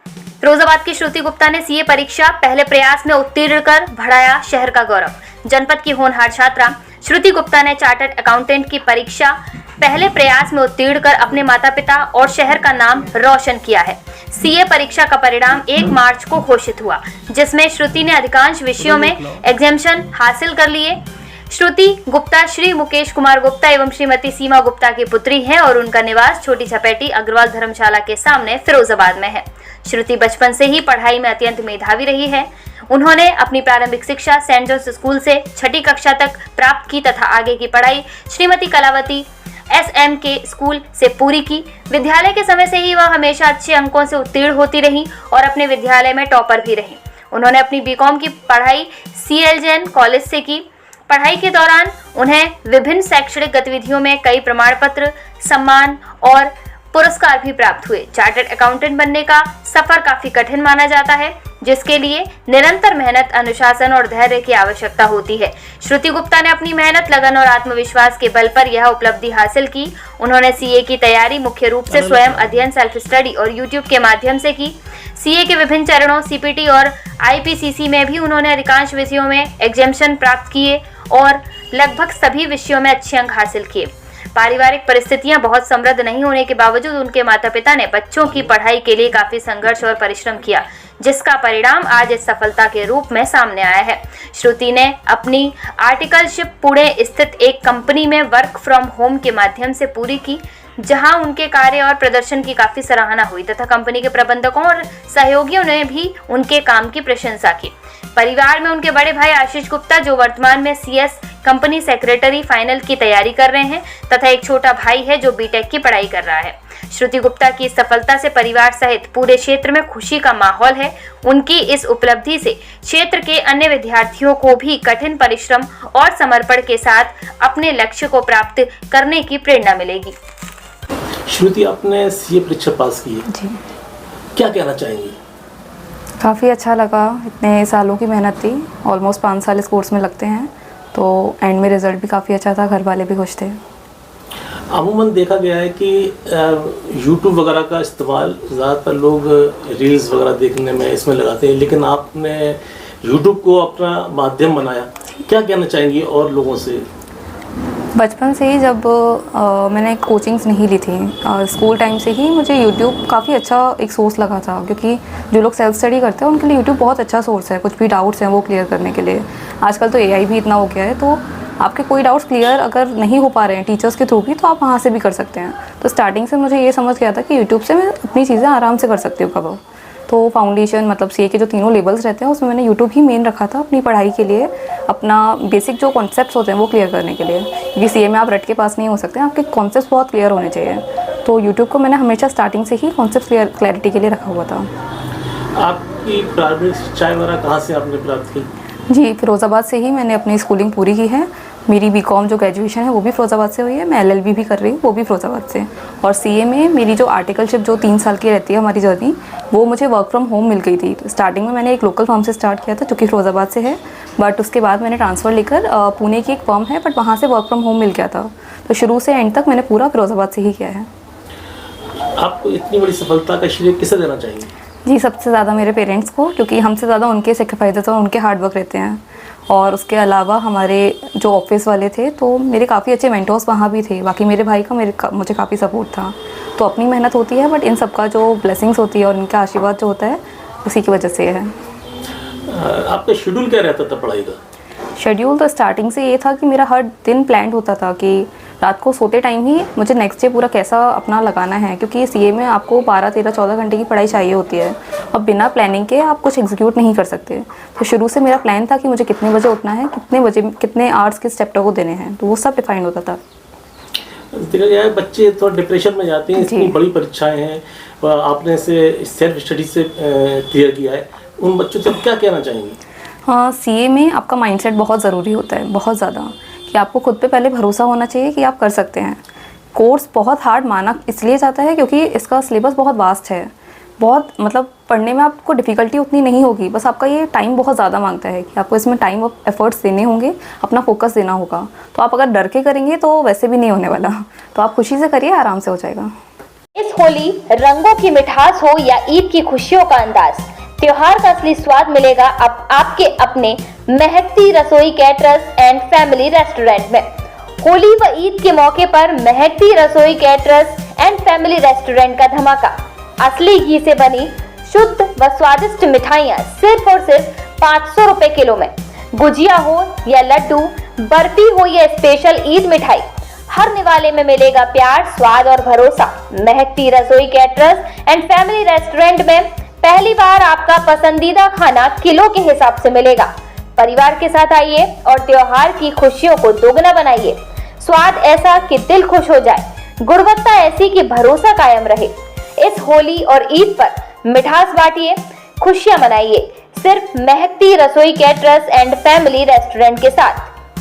फिरोजाबाद की श्रुति गुप्ता ने सीए परीक्षा पहले प्रयास में उत्तीर्ण कर बढ़ाया शहर का गौरव। जनपद की होनहार छात्रा श्रुति गुप्ता ने चार्टर्ड अकाउंटेंट की परीक्षा पहले प्रयास में उत्तीर्ण कर अपने माता पिता और शहर का नाम रोशन किया है। सीए परीक्षा का परिणाम 1 मार्च को घोषित हुआ, जिसमें श्रुति ने अधिकांश विषयों में एग्जामिनेशन हासिल कर लिए। श्रुति गुप्ता श्री मुकेश कुमार गुप्ता एवं श्रीमती सीमा गुप्ता की पुत्री हैं और उनका निवास छोटी छपेटी अग्रवाल धर्मशाला के सामने फिरोजाबाद में है। श्रुति बचपन से ही पढ़ाई में अत्यंत मेधावी रही है। उन्होंने अपनी प्रारंभिक शिक्षा सेंट जॉन्स स्कूल से 6ठी कक्षा तक प्राप्त की तथा आगे की पढ़ाई श्रीमती कलावती SM के स्कूल से पूरी की। विद्यालय के समय से ही वह हमेशा अच्छे अंकों से उत्तीर्ण होती रही और अपने विद्यालय में टॉपर भी रही। उन्होंने अपनी बीकॉम की पढ़ाई CL जैन कॉलेज से की। पढ़ाई के दौरान उन्हें विभिन्न शैक्षणिक गतिविधियों में कई प्रमाण पत्र, सम्मान और पुरस्कार भी प्राप्त हुए। चार्टर्ड अकाउंटेंट बनने का सफर काफी कठिन माना जाता है, जिसके लिए निरंतर मेहनत, अनुशासन और धैर्य की आवश्यकता होती है। श्रुति गुप्ता ने अपनी मेहनत, लगन और आत्मविश्वास के बल पर यह उपलब्धि हासिल की। उन्होंने सीए की तैयारी मुख्य रूप से स्वयं अध्ययन, सेल्फ स्टडी और यूट्यूब के माध्यम से की। सीए के विभिन्न चरणों CPT और IPCC में भी उन्होंने अधिकांश विषयों में एग्जामिनेशन प्राप्त किए और लगभग सभी विषयों में अच्छे अंक हासिल किए। पारिवारिक परिस्थितियां बहुत समृद्ध नहीं होने के बावजूद उनके माता पिता ने बच्चों की पढ़ाई के लिए काफी संघर्ष और परिश्रम किया, जिसका परिणाम आज इस सफलता के रूप में सामने आया है। श्रुति ने अपनी आर्टिकलशिप पुणे स्थित एक कंपनी में वर्क फ्रॉम होम के माध्यम से पूरी की, जहां उनके कार्य और प्रदर्शन की काफी सराहना हुई तथा कंपनी के प्रबंधकों और सहयोगियों ने भी उनके काम की प्रशंसा की। परिवार में उनके बड़े भाई आशीष गुप्ता, जो वर्तमान में CS कंपनी सेक्रेटरी फाइनल की तैयारी कर रहे हैं, तथा एक छोटा भाई है जो BTech की पढ़ाई कर रहा है। श्रुति गुप्ता की इस सफलता से परिवार सहित पूरे क्षेत्र में खुशी का माहौल है। उनकी इस उपलब्धि से क्षेत्र के अन्य विद्यार्थियों को भी कठिन परिश्रम और समर्पण के साथ अपने लक्ष्य को प्राप्त करने की प्रेरणा मिलेगी। श्रुति, आपने सीए परीक्षा पास की है जी। क्या कहना चाहेंगी? काफ़ी अच्छा लगा। इतने सालों की मेहनत थी, ऑलमोस्ट 5 साल इस कोर्स में लगते हैं, तो एंड में रिजल्ट भी काफ़ी अच्छा था, घर वाले भी खुश थे। अमूमन देखा गया है कि यूट्यूब वगैरह का इस्तेमाल ज़्यादातर लोग रील्स वगैरह देखने में इसमें लगाते हैं, लेकिन आपने यूट्यूब को अपना माध्यम बनाया, क्या कहना चाहेंगी और लोगों से? बचपन से ही जब मैंने कोचिंग्स नहीं ली थी, स्कूल टाइम से ही मुझे यूट्यूब काफ़ी अच्छा एक सोर्स लगा था, क्योंकि जो लोग सेल्फ स्टडी करते हैं उनके लिए यूट्यूब बहुत अच्छा सोर्स है। कुछ भी डाउट्स हैं वो क्लियर करने के लिए। आजकल तो AI भी इतना हो गया है, तो आपके कोई डाउट्स क्लियर अगर नहीं हो पा रहे हैं टीचर्स के थ्रू भी, तो आप वहाँ से भी कर सकते हैं। तो स्टार्टिंग से मुझे ये समझ गया था कि यूट्यूब से मैं अपनी चीज़ें आराम से कर सकती हूँ कवर। तो फाउंडेशन मतलब सीए के जो 3 लेवल्स रहते हैं उसमें मैंने यूट्यूब ही मेन रखा था अपनी पढ़ाई के लिए, अपना बेसिक जो कॉन्सेप्ट्स होते हैं वो क्लियर करने के लिए, क्योंकि सीए में आप रट के पास नहीं हो सकते, आपके कॉन्सेप्ट्स बहुत क्लियर होने चाहिए। तो यूट्यूब को मैंने हमेशा स्टार्टिंग से ही कॉन्सेप्ट क्लैरिटी के लिए रखा हुआ था। आपकी प्रारंभिक शिक्षा वगैरह कहाँ से आपने प्राप्त की? जी, फिरोज़ाबाद से ही मैंने अपनी स्कूलिंग पूरी की है। मेरी बीकॉम जो ग्रेजुएशन है वो भी फिरोज़ाबाद से हुई है। मैं LLB भी कर रही हूँ, वो भी फिरोज़ाबाद से। और सीए में मेरी जो आर्टिकलशिप जो 3 साल की रहती है हमारी जर्नी, वो मुझे वर्क फ्रॉम होम मिल गई थी। तो स्टार्टिंग में मैंने एक लोकल फर्म से स्टार्ट किया था जो कि फिरोज़ाबाद से है, बट उसके बाद मैंने ट्रांसफ़र लेकर पुणे की एक फर्म है, बट वहाँ से वर्क फ्रॉम होम मिल गया था। तो शुरू से एंड तक मैंने पूरा फिरोज़ाबाद से ही किया है। आपको इतनी बड़ी सफलता का श्रेय किसे देना चाहिए? जी, सबसे ज़्यादा मेरे पेरेंट्स को, क्योंकि हमसे ज़्यादा उनके सेक्रीफाइसेस और उनके हार्ड वर्क रहते हैं। और उसके अलावा हमारे जो ऑफिस वाले थे, तो मेरे काफ़ी अच्छे मेंटर्स वहाँ भी थे। बाकी मेरे भाई का मुझे काफ़ी सपोर्ट था। तो अपनी मेहनत होती है, बट इन सब का जो ब्लेसिंग्स होती है और इनका आशीर्वाद जो होता है, उसी की वजह से है। आपका शेड्यूल क्या रहता था पढ़ाई का? शेड्यूल तो स्टार्टिंग से ये था कि मेरा हर दिन प्लान होता था कि रात को सोते टाइम ही मुझे नेक्स्ट डे पूरा कैसा अपना लगाना है, क्योंकि सीए में आपको 12, 13, 14 घंटे की पढ़ाई चाहिए होती है और बिना प्लानिंग के आप कुछ एग्जीक्यूट नहीं कर सकते। तो शुरू से मेरा प्लान था कि मुझे कितने बजे उठना है, कितने बजे कितने आवर्स किस चैप्टर को देने हैं, तो वो सब डिफाइंड होता था। देखा गया है बच्चे थोड़ा डिप्रेशन में जाते हैं, इतनी बड़ी परीक्षाएं हैं, आपने इसे सेल्फ स्टडी से क्लियर किया है, उन बच्चों से क्या कहना चाहेंगे? हाँ, सीए में आपका माइंडसेट बहुत ज़रूरी होता है, बहुत ज़्यादा, कि आपको खुद पे पहले भरोसा होना चाहिए कि आप कर सकते हैं। कोर्स बहुत हार्ड माना इसलिए जाता है क्योंकि इसका सिलेबस बहुत वास्ट है, बहुत मतलब पढ़ने में आपको डिफ़िकल्टी उतनी नहीं होगी, बस आपका ये टाइम बहुत ज़्यादा मांगता है कि आपको इसमें टाइम और एफर्ट्स देने होंगे, अपना फोकस देना होगा। तो आप अगर डर के करेंगे तो वैसे भी नहीं होने वाला, तो आप खुशी से करिए, आराम से हो जाएगा। इस होली रंगों की मिठास हो या ईद की खुशियों का अंदाज, त्योहार का असली स्वाद मिलेगा अब आपके अपने महकती Rasoi caterers and family restaurant में। होली व ईद के मौके पर महकती Rasoi caterers and family restaurant का धमाका। असली घी से बनी शुद्ध व स्वादिष्ट मिठाइयाँ सिर्फ और सिर्फ 500 रुपए किलो में। गुजिया हो या लड्डू, बर्फी हो या स्पेशल ईद मिठाई, हर निवाले में मिलेगा प्यार, स्वाद और भरोसा। महकती Rasoi caterers and family restaurant में पहली बार आपका पसंदीदा खाना किलो के हिसाब से मिलेगा। परिवार के साथ आइए और त्योहार की खुशियों को दोगुना बनाइए। स्वाद ऐसा कि दिल खुश हो जाए, गुणवत्ता ऐसी कि भरोसा कायम रहे। इस होली और ईद पर मिठास बांटिए, खुशियां मनाइए सिर्फ महकती Rasoi caterers and family restaurant के साथ।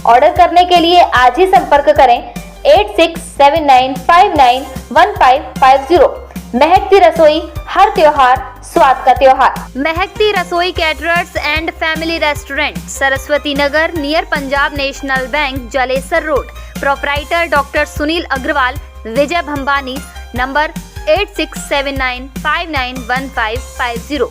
ऑर्डर करने के लिए आज ही संपर्क करें 8679591550। महकती रसोई, हर त्योहार स्वाद का त्योहार। Mahakti Rasoi caterers and family restaurant, Saraswati Nagar near Punjab National Bank, Jalesar road. Proprietor doctor Sunil Agarwal, Vijay Bhambani. Number 8679591550।